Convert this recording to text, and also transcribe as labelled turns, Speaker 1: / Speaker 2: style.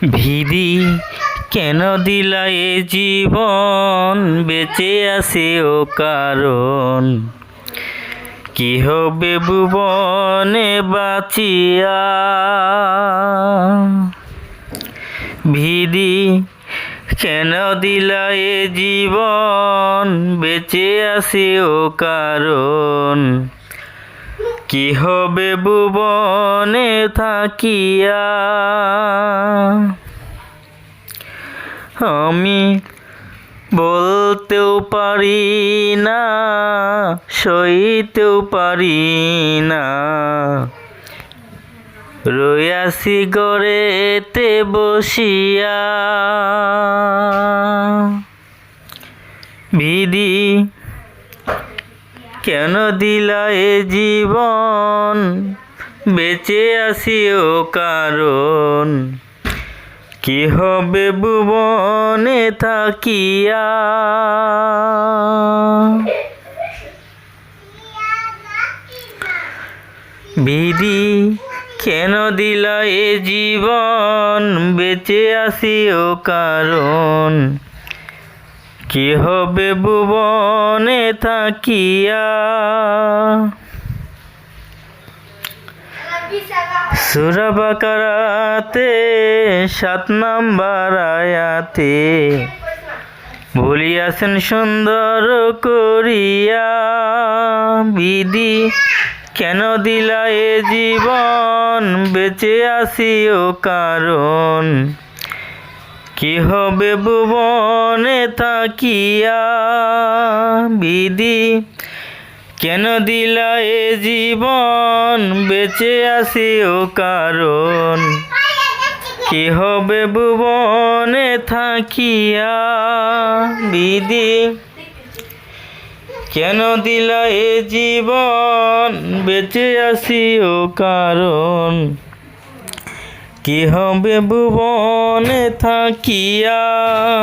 Speaker 1: ভিদি কেন দিলা এ জীবন, বেঁচে আছে ও কারণ। কি হবে ভুবনে বাঁচিয়া। ভিদি কেন দিলা এ জীবন, বেঁচে আছে ও কারণ। কি হবে ভুবনে থাকিয়া। আমি বলতেও পারি না, সইতেও পারি না, রইয়াছি ঘরেতে বসিয়া। ভিদি কেন দিলা এ জীবন, বেঁচে আছি ও কারণ। কি হবে ভুবনে থাকিয়া। ভিদি কেন দিলা এ জীবন, বেঁচে আছি ও কারণ। কি হবে ভুবনে থাকিয়া। সূরা বাকারাতে ৭ নম্বর আয়াতে বলিয়াছেন সুন্দর করিয়া। ভিদি কেন দিলা এ জীবন, বেঁচে আছি ও কারণ। কি হবে ভুবনে থাকিয়া। ভিদি কেন দিলা এ জীবন, বেঁচে আছি ও কারণ। কি হবে ভুবনে থাকিয়া। ভিদি কেন দিলা এ জীবন, বেঁচে আছি ও কারণ। কি হবে ভুবনে থাকিয়া।